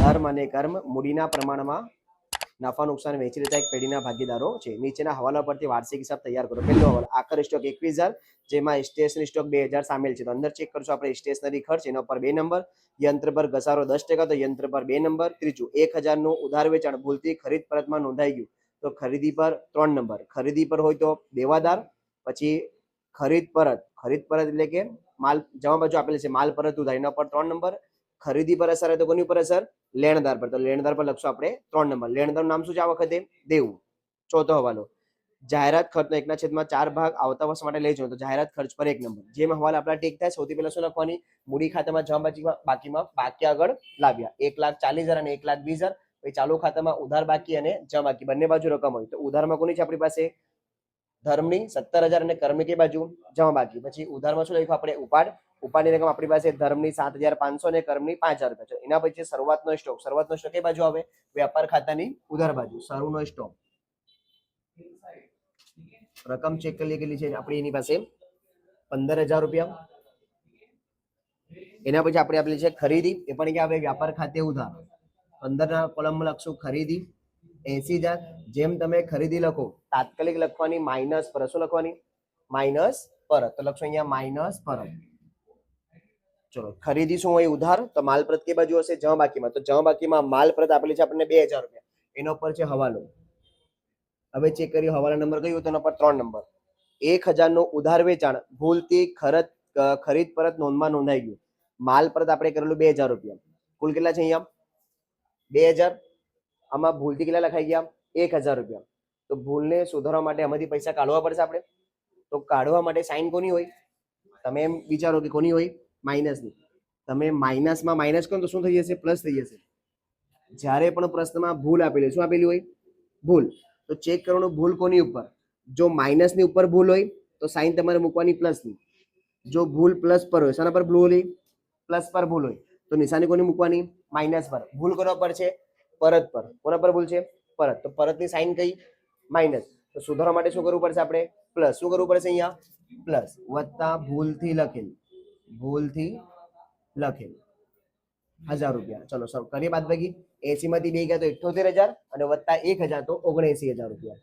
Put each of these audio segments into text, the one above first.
ધર્મ અને કર્મ મૂડીના પ્રમાણમાં નફા નુકસાન વેચી લેતા એક પેઢીના ભાગીદારો છે. નીચેના હવાલા પરથી વાર્ષિક હિસાબ તૈયાર કરો. પહેલો હવાલો આખર સ્ટોક 21,000, જેમાં સ્ટેશનરી સ્ટોક 2,000 સામેલ છે. તો અંદર ચેક કરશો આપણે સ્ટેશનરી ખર્ચ, એના પર 2 નંબર. યંત્ર પર ઘસારો 10%, તો યંત્ર પર 2 નંબર. ત્રીજું 1,000 નું ઉધાર વેચાણ ભૂલથી ખરીદ પરતમાં નોંધાઈ ગયું, તો ખરીદી પર 3 નંબર. ખરીદી પર હોય તો દેવાદાર. પછી ખરીદ પરત એટલે કે માલ જમા બાજુ આપેલી છે માલ પરત ઉધાર, એના પર 3 નંબર. ખરીદી પર અસર હોય તો કોની પર અસર? લેણદાર પર. તો લેણદાર પર લખશું આપણે 3 નંબર. લેણદારનું નામ શું છે આ વખતે? દેવું. ચોથો હવાલો જાહેરાત ખર્ચનો 1/4 ભાગ આવતા વર્ષ માટે લઈ જાઓ, તો જાહેરાત ખર્ચ પર 1 નંબર. જેમ હવાલા આપણા ટીક થાય સૌથી પહેલા શું લખવાની? મૂડી ખાતામાં જમા બાકી આગળ લાવ્યા 1,40,000 અને 1,20,000. પછી ચાલુ ખાતામાં ઉધાર બાકી અને જમા બાકી બંને બાજુ રકમ હોય, તો ઉધારમાં કોની છે આપણી પાસે? ધર્મની 17,000 અને કર્મની કઈ બાજુ? જમા બાકી. પછી ઉધારમાં શું લખ્યું આપણે? ઉપાડની રકમ આપણી પાસે ધર્મની 7,500 અને કર્મની 5,000 રૂપિયા. એના પછી શરૂઆતનો સ્ટોક કઈ બાજુ આવે? વ્યાપાર ખાતાની ઉધાર બાજુ. શરૂનો સ્ટોક રકમ ચેક કરી કેટલી છે આપણી એની પાસે? 15,000 રૂપિયા. એના પછી આપણે આપેલી છે ખરીદી, એ પણ ક્યાં આવે? વ્યાપાર ખાતે ઉધાર. 15 ના કોલમમાં લખશું ખરીદી 80,000. જેમ તમે ખરીદી લખો તાત્કાલિક લખવાની માઇનસ પર. શું લખવાની? માઇનસ પરત. તો લખશું અહીંયા માઇનસ પરત. ચલો ખરીદી શું હોય? ઉધાર. તો માલ પરત કઈ બાજુ હશે? જમા બાકીમાં. તો જમા બાકીમાં માલ પરત આપેલી છે આપણને 2,000 રૂપિયા. એના ઉપર છે હવાલો. હવે ચેક કરીએ હવાલા નંબર કયો હતો? એના પર 3 નંબર. 1,000 નું ઉધાર વેચાણ ભૂલથી ખરીદ પરત નોંધમાં નોંધાઈ ગયું. માલ પરત આપણે કરેલું 2,000 રૂપિયા. કુલ કેટલા છે અહીંયા? 2,000. આમાં ભૂલથી કેટલા લખાઈ ગયા? 1,000 રૂપિયા. તો ભૂલને સુધારવા માટે આમાંથી પૈસા કાઢવા પડશે આપણે. તો કાઢવા માટે સાઈન કોની હોય? તમે એમ વિચારો કે કોની હોય? માઇનસની. તમે માઇનસમાં માઇનસ કરો તો શું થઈ જશે? પ્લસ થઈ જશે. જ્યારે પણ પ્રશ્નમાં ભૂલ આપેલી, શું આપેલી હોય? ભૂલ. તો ચેક કરવાનું ભૂલ કોની ઉપર? જો માઇનસની ઉપર ભૂલ હોય તો સાઈન તમારે મૂકવાની પ્લસની. જો ભૂલ પ્લસ પર હોય, શાના પર ભૂલ હોય? પ્લસ પર ભૂલ હોય, તો નિશાની કોની મૂકવાની? માઇનસ પર. ભૂલ કરવા પર છે? પરત પર. કોના પર ભૂલ છે? પરત. તો પરતની સાઈન કઈ? માઇનસ. તો સુધારવા માટે શું કરવું પડશે આપણે? પ્લસ. શું કરવું પડશે અહીંયા? પ્લસ. વત્તા ભૂલથી લખેલ 1,000 રૂપિયા. ચલો સર કરીએ બાદ બાકી. 80 માંથી 2 ગયા તો 78,000 અને વત્તા 1,000 તો 79,000 રૂપિયા.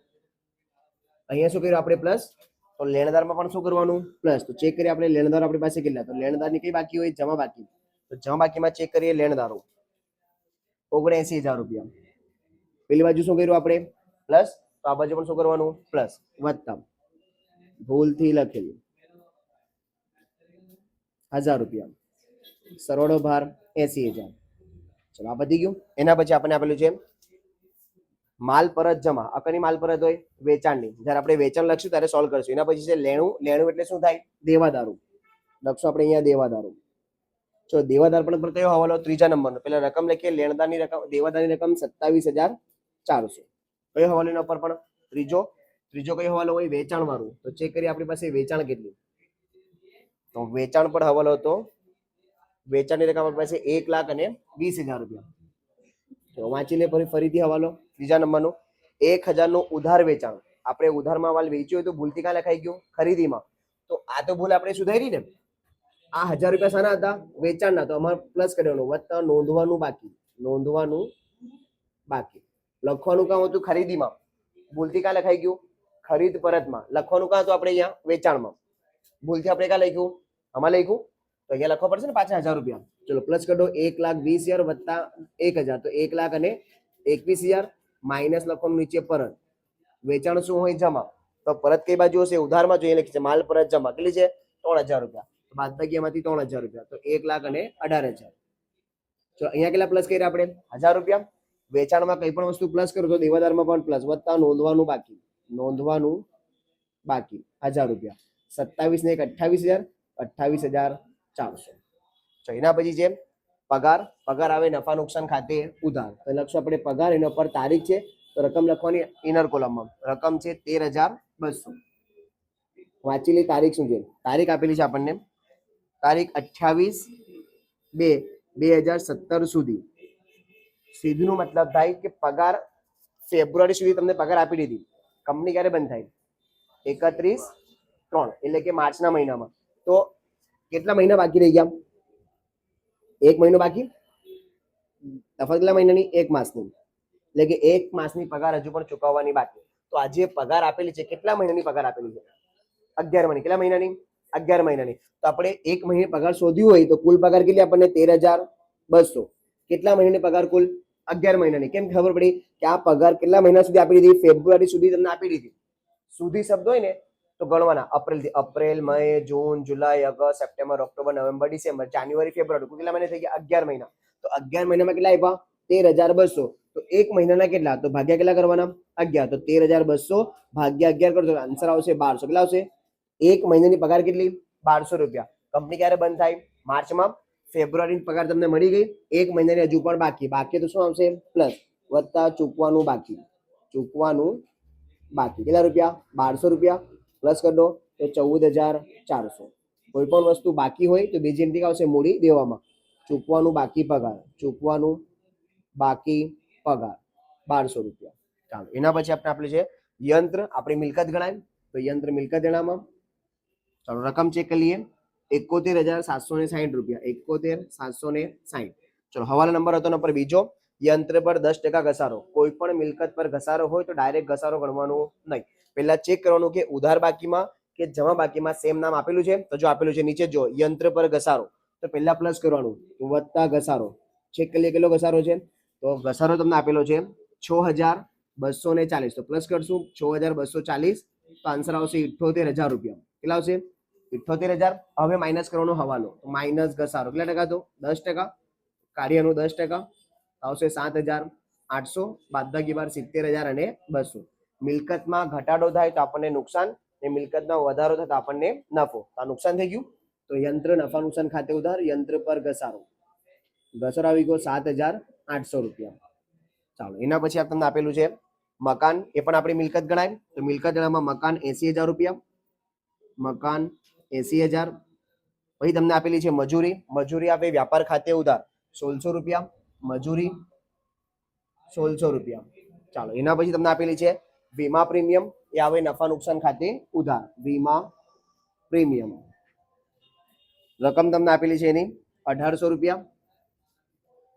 અહીંયા શું કર્યું આપણે? પ્લસ. તો લેણદારમાં પણ શું કરવાનું? પ્લસ. તો ચેક કરીએ આપણે લેણદાર આપણી પાસે કેટલા? તો લેણદારની કઈ બાકી હોય? જમા બાકી. તો જમા બાકીમાં ચેક કરીએ લેણદારો 79,000 રૂપિયા. પેલી બાજુ શું કર્યું આપણે? પ્લસ. તો આ બાજુ પણ શું કરવાનું? પ્લસ. વત્તા ભૂલથી લખેલું 1,000 રૂપિયા. સરવાળો ભાર 80,000. ચલો આ પતી ગયું. એના પછી આપણને આપેલું છે માલ પરત જમા. અકની માલ પરત હોય? વેચાણની. જ્યારે આપણે વેચાણ લખશું ત્યારે સોલ્વ કરશું. એના પછી છે લેણું. લેણું એટલે શું થાય? દેવાદારું. લખશું આપણે અહીંયા દેવાદારું. ચલો દેવાદાર પણ કયો હવાલો? ત્રીજા નંબરનો. પેલા રકમ લખીએ લેણદારની રકમ. દેવાદારની રકમ 27,400. કયો હવાલો એના પર? પણ ત્રીજો કયો હવાલો હોય? વેચાણ વાળું. તો ચેક કરીએ આપણી પાસે વેચાણ કેટલી? તો વેચાણ પર હવાલો હતો. વેચાણની રકમ આપણી પાસે 1,20,000 રૂપિયા. તો વાંચી લે ફરીથી હવાલો ત્રીજા નંબરનો. 1,000 નું ઉધાર વેચાણ. આપણે ઉધારમાં માલ વેચ્યો હોય તો ભૂલથી ક્યાં લખાઈ ગયું? ખરીદીમાં. તો આ તો ભૂલ આપણે સુધારી ને. આ 1,000 રૂપિયા શાના હતા? વેચાણના. તો અમારે પ્લસ કરવાનું. વત્તા નોંધવાનું બાકી. લખવાનું કામ હતું ખરીદીમાં, ભૂલથી ક્યાં લખાઈ ગયું? ખરીદ પરતમાં. લખવાનું કામ હતું આપણે અહીંયા વેચાણમાં, ભૂલથી આપણે ક્યાં લખ્યું? આમાં લખ્યું. તો અહીંયા લખવા પડશે ને પાછા 1,000 રૂપિયા. ચલો પ્લસ કરો. 1,20,000 વત્તા 1,000 તો 1,21,000 માઇનસ લખવાનું નીચે પરત. વેચાણ શું હોય? જમા. તો પરત કઈ બાજુ હશે? ઉધારમાં જોઈએ લખી છે માલ પરત જમા. કેટલી છે? 3,000 રૂપિયા. બાદ બાકી એમાંથી 3,000 રૂપિયા. તો 1,18,000. ચલો અહીંયા કેટલા પ્લસ કર્યા આપણે? 1,000 રૂપિયા. વેચાણમાં કઈ પણ વસ્તુ પ્લસ કરો તો દેવાદારમાં પણ પ્લસ. વત્તા નોંધવાનું બાકી 1,000 રૂપિયા. 27 ને 1 28,000. 28,400. તો એના પછી છે પગાર. પગાર આવે નફા નુકસાન ખાતે ઉધાર. તો લખશું આપણે પગાર. એના પર તારીખ છે તો રકમ લખવાની ઇનર કોલમમાં. રકમ છે 13,200. વાંચી લે તારીખ શું છે? તારીખ આપેલી છે આપણને. તારીખ 28/2/2017 સુધી. સીધું મતલબ થાય કે પગાર ફેબ્રુઆરી સુધી તમને પગાર આપી દીધી. કંપની ક્યારે બંધ થાય? 31/3 એટલે કે માર્ચના મહિનામાં. તો કેટલા મહિના બાકી રહી ગયા? 1 મહિનો બાકી. તફાવત કેટલા મહિનાની? 1 માસની. એટલે કે 1 માસની પગાર હજુ પણ ચૂકવવાની બાકી. તો આ જે પગાર આપેલી છે કેટલા મહિનાની પગાર આપેલી છે? 11 મહિના. કેટલા મહિનાની? 11 મહિનાની. તો આપણે 1 મહિને પગાર શોધ્યું હોય તો કુલ પગાર કેટલી આપણને? 13,200. કેટલા મહિનાની પગાર કુલ? 11 મહિનાની. કેમ ખબર પડી કે આ પગાર કેટલા મહિના સુધી આપી દીધી? ફેબ્રુઆરી સુધી તમને આપી દીધી. સુધી શબ્દ હોય ને તો ગણવાના. એપ્રિલ, મે, જૂન, જુલાઈ, ઓગસ્ટ, સપ્ટેમ્બર, ઓક્ટોબર, નવેમ્બર, ડિસેમ્બર, જાન્યુઆરી, ફેબ્રુઆરી. કેટલા મહિના થઈ ગયા? 11 મહિના. તો 11 મહિનામાં કેટલા આપ્યા? 13,200. તો 1 મહિનાના કેટલા? તો ભાગ્યા કેટલા કરવાના? 11. તો 13,200 ભાગ્યા 11 કરજો, આન્સર આવશે 1200. કેટલા આવશે? 1 મહિનાની પગાર કેટલી? 1200 રૂપિયા. કંપની ક્યારે બંધ થાય? માર્ચમાં. ફેબ્રુઆરીની પગાર તમને મળી ગઈ. 1 મહિનાની હજુ પણ બાકી તો શું આવશે? પ્લસ વત્તા ચૂકવાનું બાકી. ચૂકવાનું બાકી કેટલા રૂપિયા? 1200 રૂપિયા. પ્લસ કરી દો તો 14,400. કોઈ પણ વસ્તુ બાકી હોય તો બીજી એન્ટ્રી આવશે મૂડી દેવામાં. ચૂકવાનું બાકી પગાર. ચૂકવાનું બાકી પગાર 1200 રૂપિયા. ચાલો એના પછી આપણે છે યંત્ર. આપણી મિલકત ગણાય તો યંત્ર મિલકત ગણામાં. ચાલો રકમ ચેક કરી લઈએ. 71,760 રૂપિયા. 71,760. ચલો હવાલા નંબર હતો નંબર બીજો. યંત્ર પર 10% ઘસારો. કોઈ પણ મિલકત પર ઘસારો હોય તો ડાયરેક્ટ ઘસારો ગણવાનું નહીં. પહેલા ચેક કરવાનું કે ઉધાર બાકીમાં કે જમા બાકીમાં સેમ નામ આપેલું છે. તો જો આપેલું છે નીચે જો યંત્ર પર ઘસારો તો પહેલા પ્લસ કરવાનું વત્તા ઘસારો. ચેક કરી લઈએ કેટલો ઘસારો છે. તો ઘસારો તમને આપેલો છે 6,240. તો પ્લસ કરશું 6,240 તો આન્સર આવશે 78,000 રૂપિયા. કેટલા આવશે? 78,000. હવે માઇનસ કરવાનો હવાલો. માઇનસ ઘસારો કેટલા ટકા? તો 10%. કાર્યનું 10% આવશે 7,800. બાદબાકી બાર 70,200. મિલકતમાં ઘટાડો થાય તો આપણને નુકસાન ને મિલકતમાં વધારો થાય તો આપણને નફો. આ નુકસાન થઈ ગયું. તો યંત્ર નફા નુકસાન ખાતે ઉધાર. યંત્ર પર ઘસારો. ઘસારો આવી ગયો 7,800 રૂપિયા. ચાલો એના પછી તમને આપેલું છે મકાન. એ પણ આપણી મિલકત ગણાય. તો મિલકત ગણામાં મકાન 80,000 રૂપિયા. મકાન 80,000. પછી તમને આપેલી છે મજૂરી. મજૂરી આપે વ્યાપાર ખાતે ઉધાર 1,600 રૂપિયા. મજૂરી 1,600 રૂપિયા. ચાલો એના પછી તમને આપેલી છે વીમા પ્રીમિયમ. એ આવે નફા નુકસાન ખાતે ઉધાર. વીમા પ્રીમિયમ રકમ તમને આપેલી છે એની 1,800 રૂપિયા.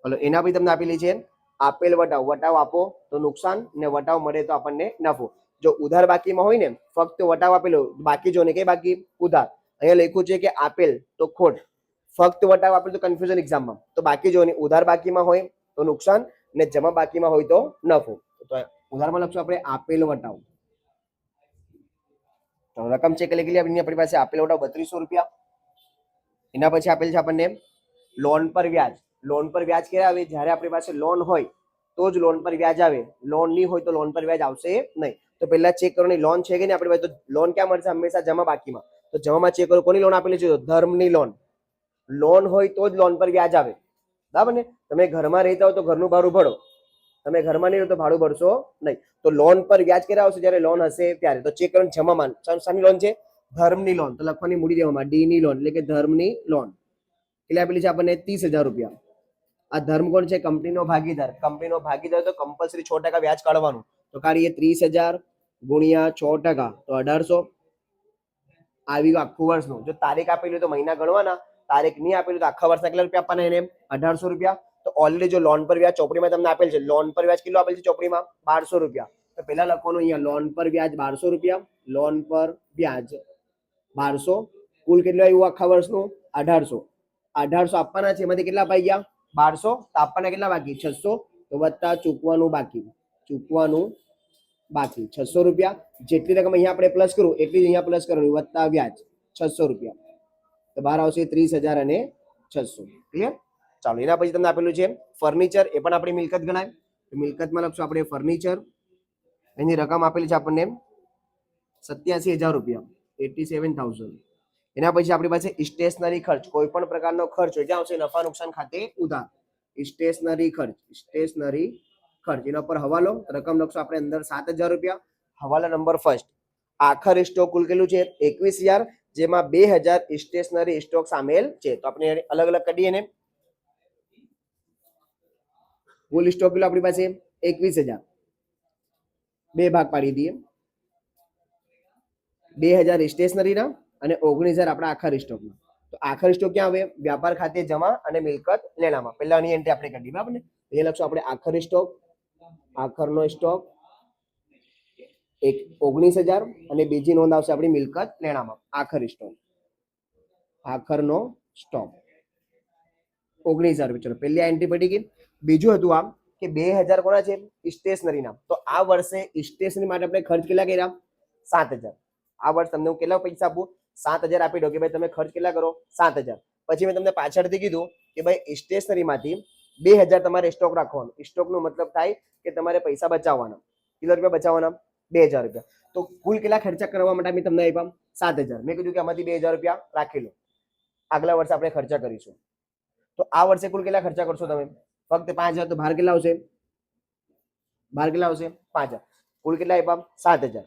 હલો એના પછી તમને આપેલી છે આપેલ વટાવ. વટાવ આપો તો નુકસાન ને વટાવ મળે તો આપણને નફો. જો ઉધાર બાકીમાં હોય ને ફક્ત વટાવ આપેલો બાકી જો ને કઈ બાકી? ઉધાર. અહીંયા લખ્યું છે કે આપેલ તો ખોટ. ફક્ત વટાવ આપેલ તો કન્ફ્યુઝન એક્ઝામમાં. તો બાકી જો ને ઉધાર બાકીમાં હોય તો નુકસાન ને જમા બાકીમાં હોય તો નફો. તો ઉધારમાં લખશું આપણે આપેલ વટાવ. તો રકમ ચેક કરી લે. આપણી પાસે આપેલ વટાવ 3,200 રૂપિયા. એના પછી આપેલ છે આપણને લોન પર વ્યાજ. લોન પર વ્યાજ ક્યારે આવે? જ્યારે આપણી પાસે લોન હોય તો જ લોન પર વ્યાજ આવે. લોન નહીં હોય તો લોન પર વ્યાજ આવશે નહીં. તો પહેલા ચેક કરવાની લોન છે કે નહીં આપણી પાસે. તો લોન ક્યાં મળશે? હંમેશા જમા બાકીમાં. તો જમામાં ચેક કરો કોની લોન આપેલી છે? ધર્મની લોન. લોન હોય તો જ લોન પર વ્યાજ આવે. બરાબર ને? તમે ઘરમાં રહેતા હો તો ઘરનું ભાડું ભરો. તમે ઘરમાં નહીં રહો તો ભાડું ભરશો નહીં. તો લોન પર વ્યાજ ક્યારે આવશે? જ્યારે લોન હશે ત્યારે. તો ચેક કરવાનું જમામાં શાની લોન છે? ધર્મની લોન. તો લખવાની મૂડી દેવામાં ડી ની લોન એટલે કે ધર્મની લોન. એટલે આપેલી છે આપણને 30,000 રૂપિયા. આ ધર્મ કોણ છે? કંપનીનો ભાગીદાર. કંપનીનો ભાગીદાર તો કમ્પલસરી 6% વ્યાજ કાઢવાનું. તો કાઢીએ 30,000 ગુણ્યા 6% તો 1,800 આવી ગયું આખું વર્ષનું. જો તારીખ આપેલી તો મહિના ગણવાના. તારીખ નહીં આપેલી તો આખા વર્ષના કેટલા રૂપિયા આપવાના એને? 1,800 રૂપિયા. તો ઓલરેડી જો લોન પર વ્યાજ ચોપડીમાં તમને આપેલ છે. લોન પર વ્યાજ કેટલું આપેલ છે ચોપડીમાં? 1,200 રૂપિયા. તો પહેલા લખવાનું અહીંયા લોન પર વ્યાજ 1,200 રૂપિયા. લોન પર વ્યાજ 1,200. કુલ કેટલું આવ્યું આખા વર્ષનું? 1,800. 1,800 આપવાના છે. એમાંથી કેટલા અપાઈ ગયા? 1,200. તો આપવાના કેટલા બાકી? 600. તો વત્તા ચૂકવાનું બાકી. ચૂકવાનું બાકી 600 રૂપિયા. જેટલી રકમ અહીંયા આપણે પ્લસ કરું એટલી જ અહીંયા પ્લસ કરવાની વત્તા વ્યાજ 600 રૂપિયા. તો બહાર આવશે 30,600. ક્લિયર? ચાલો એના પછી તમને આપેલું છે ફર્નિચર. એ પણ આપણી મિલકત ગણાય. મિલકતમાં લખશું આપણે ફર્નિચર. એની રકમ આપેલી છે આપણને 87,000 રૂપિયા. 87,000. એના પછી આપણી પાસે સ્ટેશનરી ખર્ચ. કોઈ પણ પ્રકારનો ખર્ચ હોય ત્યાં આવશે નફા નુકસાન ખાતે ઉધાર. સ્ટેશનરી ખર્ચ. સ્ટેશનરી ખર્ચ એના પર હવાલો. રકમ લખશું આપણે અંદર 7,000 રૂપિયા. હવાલા નંબર ફર્સ્ટ. આખર સ્ટોક કુલ કેટલું છે? 21,000. જેમાં 2,000 સ્ટેશનરી સ્ટોક સામેલ છે. તો આપણે અલગ અલગ કરીએ ને. કુલ સ્ટોક કેટલો આપણી પાસે? 21,000. બે ભાગ પાડી દઈએ. 2,000 સ્ટેશનરીના અને 19,000 આપણા આખર સ્ટોકમાં. તો આખર સ્ટોક ક્યાં આવે? વ્યાપાર ખાતે જમા અને મિલકત લેણામાં. પહેલાની એન્ટ્રી આપણે કરી બરાબર ને. અહીંયા લખશું આપણે આખરી સ્ટોક, આખરનો સ્ટોક 19,000 અને બીજી નોંધ આવશે આપણી મિલકત લેણામાં આખરી સ્ટોક, આખરનો સ્ટોક 19,000 રૂપિયા. ચલો પહેલી આ એન્ટ્રી પડી ગઈ. બીજું હતું આમ કે 2,000 કોના છે? સ્ટેશનરીના. તો આ વર્ષે સ્ટેશનરી માટે આપણે ખર્ચ કેટલા કર્યા? 7,000. આ વર્ષ તમને હું કેટલા પૈસા આપું? 7,000 આપી દો કે ભાઈ તમે ખર્ચ કેટલા કરો? 7,000. પછી મેં તમને પાછળથી કીધું કે ભાઈ સ્ટેશનરીમાંથી 2,000 તમારે સ્ટોક રાખવાનો. સ્ટોકનો મતલબ થાય કે તમારે પૈસા બચાવવાના. કેટલા રૂપિયા બચાવવાના? 2,000 રૂપિયા. તો કુલ કેટલા ખર્ચા કરવા માટે મેં તમને આપ્યા? 7,000. મેં કીધું કે આમાંથી 2,000 રૂપિયા રાખી લો, આગલા વર્ષે આપણે ખર્ચા કરીશું. તો આ વર્ષે કુલ કેટલા ખર્ચા કરશો તમે? ફક્ત 5,000. તો બહાર કેટલા આવશે? બહાર કેટલા આવશે? 5,000. કુલ કેટલા આપ્યા? 7,000.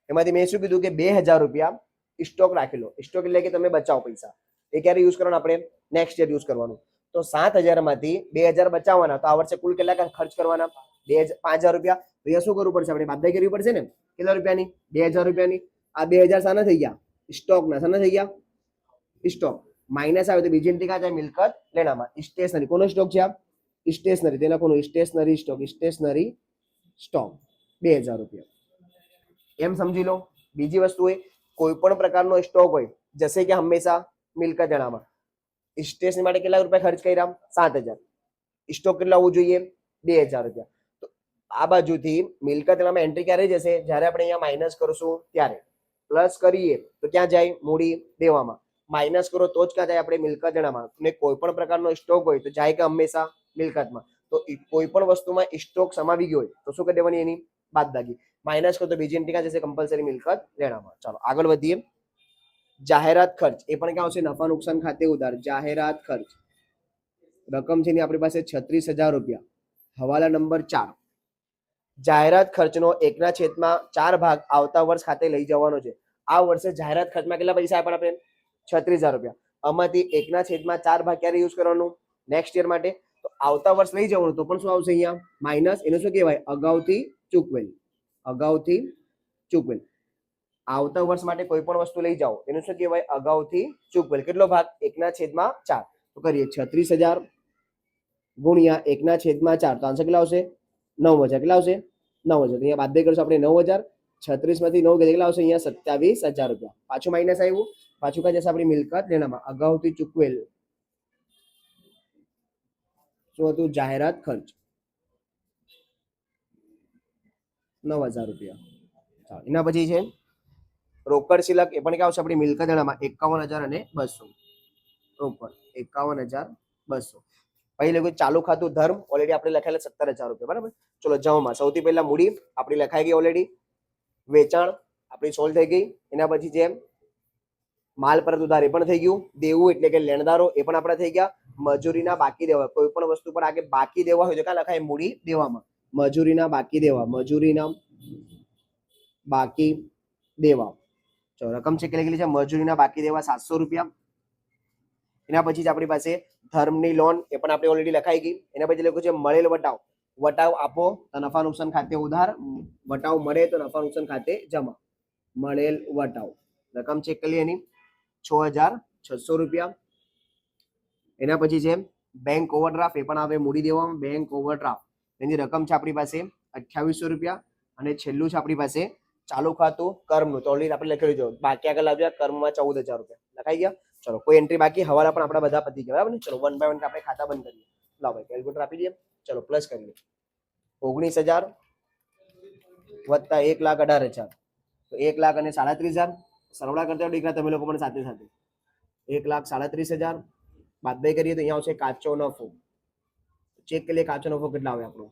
એમાંથી મેં શું કીધું કે 2,000 રૂપિયા સ્ટોક રાખી લો. સ્ટોક એટલે કે તમે બચાવો પૈસા. એ ક્યારે યુઝ કરવાનું? આપણે નેક્સ્ટ યર યુઝ કરવાનું. તો 7,000 માંથી 2,000 બચાવવાના. તો આ વર્ષે કુલ કેટલા ખર્ચ કરવાના? 5,000 રૂપિયા. અહીંયા શું કરવું પડશે? આપણે બાદબાકી કરવી પડશે ને. કેટલા રૂપિયાની? 2,000 રૂપિયાની. આ 2,000 શાના થઈ ગયા? સ્ટોકના. શાના થઈ ગયા? સ્ટોક. માઇનસ આવે તો બીજી એન્ટ્રી ક્યાં જાય? મિલકત લેણામાં. સ્ટેશનરી. કોનો સ્ટોક છે? આ સ્ટેશનરી. તેના કોનો? Stationary stock. સ્ટેશનરી સ્ટોક 2,000 રૂપિયા. એમ સમજી લો. બીજી વસ્તુ હોય કોઈ પણ પ્રકારનો સ્ટોક હોય, જશે કે હંમેશા મિલકત લેણામાં. સ્ટેશનરી માટે કેટલા રૂપિયા ખર્ચ કર્યા? 7,000. સ્ટોક કેટલા હોવું જોઈએ? 2,000 રૂપિયા. તો આ બાજુથી મિલકત લેણામાં એન્ટ્રી ક્યારે જશે? જ્યારે આપણે અહીંયા માઇનસ કરશું ત્યારે. પ્લસ કરીએ તો ક્યાં જાય? મૂડી દેવામાં. માઇનસ કરો તો જ ક્યાં જાય? આપણે મિલકત લેણામાં. ને કોઈ પણ પ્રકારનો સ્ટોક હોય તો જાય કે હંમેશા મિલકતમાં. તો કોઈ પણ વસ્તુમાં સ્ટોક સમાવી ગયો હોય તો શું કરી દેવાની? એની બાદબાકી. માઇનસ કરો તો બીજી એન્ટ્રી ક્યાં જશે? કમ્પલસરી મિલકત લેણામાં. ચાલો આગળ વધીએ. જાહેરાત ખર્ચ એ પણ ક્યાં આવશે? નફા નુકસાન ખાતે ઉધાર. જાહેરાત ખર્ચ રકમ છે આપણી પાસે 36,000 રૂપિયા. હવાલા નંબર 4. જાહેરાત ખર્ચનો 1/4 ભાગ આવતા વર્ષ ખાતે લઈ જવાનો છે. આ વર્ષે જાહેરાત ખર્ચમાં કેટલા પૈસા આપ્યા આપણે? 36,000 રૂપિયા. આમાંથી 1/4 ભાગ ક્યારે યુઝ કરવાનું? નેક્સ્ટ યર માટે. તો આવતા વર્ષ લઈ જવાનું તો પણ શું આવશે? અહીંયા માઇનસ. એનું શું કહેવાય? અગાઉથી ચૂકવેલ. અગાઉથી ચૂકવેલ. આવતા વર્ષ માટે કોઈ પણ વસ્તુ લઈ જાઓ એનું શું કહેવાય? અગાઉથી ચૂકવેલ. કેટલો ભાગ? 1/4. તો કરીએ 36,000 ગુણ્યા 1/4. તો આન્સર કેટલા આવશે? 9,000. કેટલા આવશે? 9,000. અહીંયા બાદ કરશું આપણે 9,000. 36 માંથી 9 કેટલા આવશે? અહીંયા 27,000 રૂપિયા. પાછું માઇનસ આવ્યું. પાછું ક્યાં જશે? આપણી મિલકત લેણામાં. અગાઉથી ચૂકવેલ શું હતું? જાહેરાત ખર્ચ 9,000 રૂપિયા. એના પછી છે રોકડ શિલક. એ પણ ક્યાં આવશે? આપણી મિલકત લેણામાં 51,000 અને 200. રોકડ 51,200. પછી લખ્યું ચાલુ ખાતું ધર્મ. ઓલરેડી આપણે લખાયેલા 17,000 રૂપિયા. બરાબર. ચલો જવામાં સૌથી પહેલા મૂડી આપણી લખાઈ ગઈ ઓલરેડી. વેચાણ આપણી સોલ્વ થઈ ગઈ. એના પછી જેમ માલ પરત ઉધાર એ પણ થઈ ગયું. દેવું એટલે કે લેણદારો એ પણ આપણા થઈ ગયા. મજૂરીના બાકી દેવા. કોઈ પણ વસ્તુ પર આગે બાકી દેવા હોય તો ક્યાં લખાય? મૂડી દેવામાં. મજૂરીના બાકી દેવા. મજૂરીના બાકી દેવા. ચલો રકમ છે કેટલી છે? મજૂરીના બાકી દેવા 700 રૂપિયા. એના પછી જ આપણી પાસે ધર્મની લોન એ પણ આપણે ઓલરેડી લખાઈ ગઈ. એના પછી લખ્યું છે મળેલ વટાવ. વટાવ આપો તો નફા નુકસાન ખાતે ઉધાર. વટાવ મળે તો નફા નુકસાન ખાતે જમા. મળેલ વટાવ. રકમ ચેક કરી એની 6,600 રૂપિયા. એના પછી છે બેંક ઓવરડ્રાફ્ટ. એ પણ આવે મૂડી દેવામાં. બેંક ઓવરડ્રાફ્ટ એની રકમ છે આપણી પાસે 2800 રૂપિયા. અને છેલ્લું છે આપણી પાસે ચાલુ ખાતું કર્મનું. તો ઓલરેડી આપણે લખેલું છે. બાકી આગળ આવ્યા કર્મમાં 14,000 રૂપિયા લખાઈ ગયા. ચલો કોઈ એન્ટ્રી બાકી? હવાલા પણ આપણા બધા પતી ગયા. બરાબર ને. ચલો 1 બાય 1 આપણે ખાતા બંધ કરીએ. લાવો ભાઈ કેલ્ક્યુલેટર આપી દઈએ. ચલો પ્લસ કરીએ. 19,000 વત્તા 1,18,000. તો 1,00,000 અને 37,000. સરવાળા કરતા દીકરા તમે લોકો પણ સાથે સાથે 1,37,000 બાદબાકી કરીએ તો અહીંયા આવશે કાચો નફો. ચેક કરીએ કાચો નફો કેટલા આવે આપણો?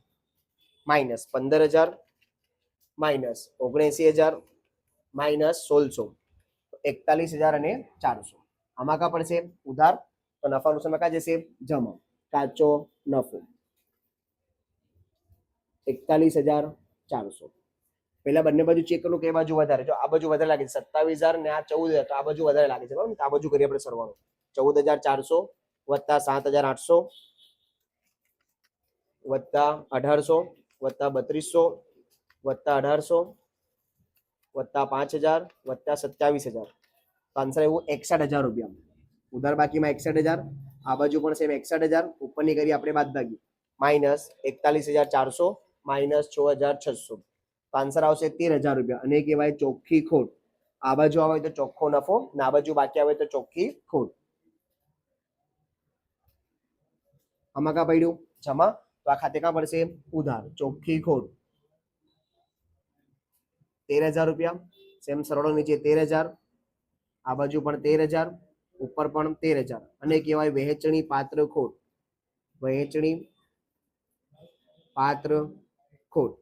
Minus 15,000 minus 79,000 minus 1,600. 41,000 અને 400. આમાં કા પડશે? ઉધાર. તો નફા નુકસાનમાં કા જશે? જમા. કાચો નફો 41,400. પહેલા બંને બાજુ ચેક કરું કે બાજુ વધારે. જો આ બાજુ વધારે લાગે છે 27,000 ને આ 14,000. તો આ બાજુ વધારે લાગે છે. બરાબર. તો આ બાજુ કરીએ આપણે સરવાળો. 14,400 વત્તા 7,800 વત્તા 1,800 વત્તા 3,200 વત્તા 1,800 વત્તા 5,000 વત્તા 27,000. આન્સર એવું 61,000 રૂપિયા. ઉધાર બાકીમાં 61,000. આ બાજુ પણ સેમ 61,000. ઉપરની કરી આપણે બાદબાકી માઇનસ 41,400 માઇનસ 6,600 તો આન્સર આવશે 13,000 રૂપિયા અને એ કહેવાય ચોખ્ખી ખોટ. આ બાજુ આવે તો ચોખ્ખો નફો ને આ બાજુ બાકી આવે તો ચોખ્ખી ખોટ. આમાં કા પડ્યું જમા તો આ ખાતે કા પડશે ઉધાર. ચોખ્ખી ખોટ 13,000 રૂપિયા. સેમ સરળો નીચે 13,000 આ બાજુ પણ 13,000 ઉપર પણ 13,000 અને કહેવાય વહેંચણી પાત્ર ખોટ. વહેંચણી પાત્ર ખોટ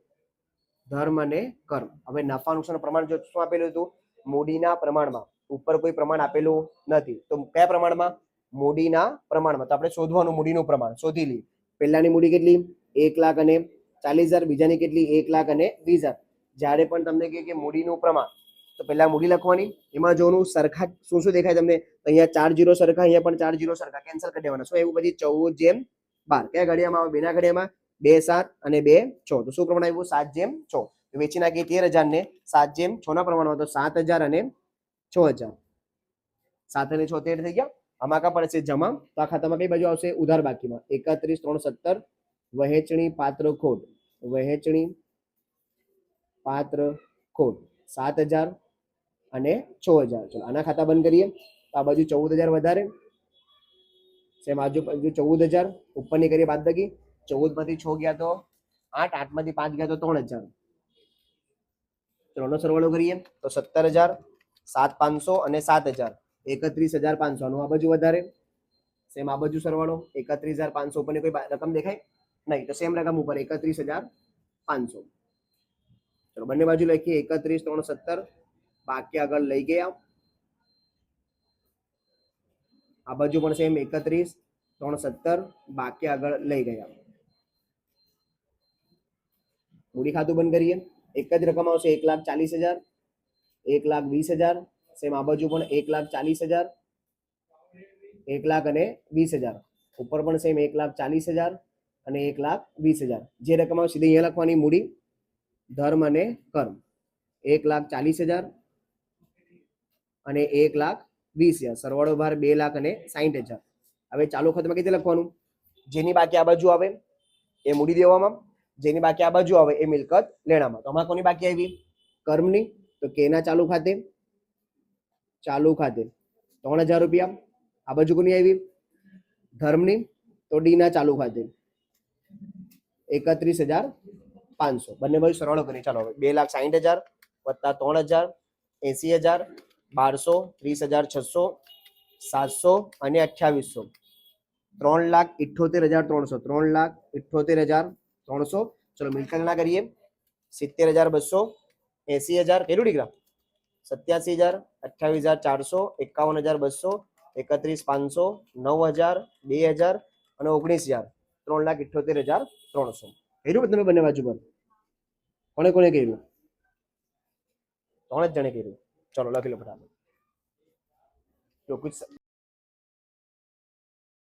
ધર્મ અને કર્મ. હવે નફા નુકસાન પ્રમાણ જો શું આપેલું હતું મૂડીના પ્રમાણમાં. ઉપર કોઈ પ્રમાણ આપેલું નથી તો કયા પ્રમાણમાં મૂડીના પ્રમાણમાં. તો આપણે શોધવાનું મૂડીનું પ્રમાણ શોધી લઈએ. પહેલાની મૂડી કેટલી 1,40,000 બીજાની કેટલી 1,20,000. જ્યારે પણ તમને કહે કે મૂડીનું પ્રમાણ તો પહેલા મૂડી લખવાની એમાં જોવાનું સરખા શું શું દેખાય તમને અહીંયા 4 0 સરખા અહીંયા પણ 4 0 સરખા કેન્સલ કરી દેવાના. શું એવું પછી 14/12 કયા ઘડિયામાં આવે બેના ઘડિયામાં 2 7 અને 2 6 તો શું પ્રમાણ આવ્યું 7/6. વેચી નાખીએ 13,000 ને 7/6 ના પ્રમાણમાં તો 7,000 અને 6,000 7 અને 6 13 થઈ ગયા. આમાં કા પડશે જમા તો આ ખાતામાં કઈ બાજુ આવશે ઉધાર બાકીમાં 31,370 વહેંચણી પાત્ર ખોટ. વહેંચણી પાત્ર ખોટ 7,000 અને 6,000. ચલો આના ખાતા બંધ કરીએ તો આ બાજુ 14,000 વધારે સેમ આજુ બાજુ 14,000 ઉપરની કરીએ બાદબાકી 14 માંથી 6 ગયા તો 8 8 માંથી 5 ગયા તો 3,000. ચલો સરવાળો કરીએ તો 17,000 7,500 અને 7,000 31,500 આનું આ બાજુ વધારે સેમ આ બાજુ સરવાળો 31,500 ઉપરની કોઈ રકમ દેખાય નહીં તો સેમ રકમ ઉપર 31,500. ચલો બંને બાજુ લખીએ 31,370 બાકી આગળ લઈ ગયા. આ બાજુ પણ સેમ 31,370 બાકી આગળ લઈ ગયા. મૂડી ખાતું બંધ કરીએ એક જ રકમ આવશે 1,40,000 1,20,000 સેમ આ બાજુ પણ 1,40,000 1,20,000 ઉપર પણ સેમ 1,40,000 અને 1,20,000. જે રકમ આવે સીધી અહીંયા લખવાની મૂડી ધર્મ અને કર્મ 1,40,000 અને 1,20,000 સરવાળો ભાર 2,60,000. હવે ચાલુ ખાતામાં કેટલે લખવાનું જેની બાકી આ બાજુ આવે એ મૂડી દેવામાં જેની બાકી આ બાજુ આવે એ મિલકત લેણામાં. તો આમાં કોની બાકી આવી કર્મની તો કેના ચાલુ ખાતે 3,000 રૂપિયા. આ બાજુ કોની આવી ધર્મની તો ડી ના ચાલુ ખાતે 31,500. બંને બાજુ સરવાળો કરીએ ચાલો હવે 2,60,000 વત્તા 3,000 80,000 1200 30,600 700 અને 2,800 3,78,300 3,78,300. ચલો મિલકત ના કરીએ 70,200 80,000 કેટલું દીકરા 87,000 28,400 51,200 31,500 9,000 2,000 અને 19,000 3,78,300. કર્યું તમે બંને બાજુ પર કોને કોને કર્યું 3 જ જણે કર્યું. ચલો લખી લો ફટાફટ. જો કુછ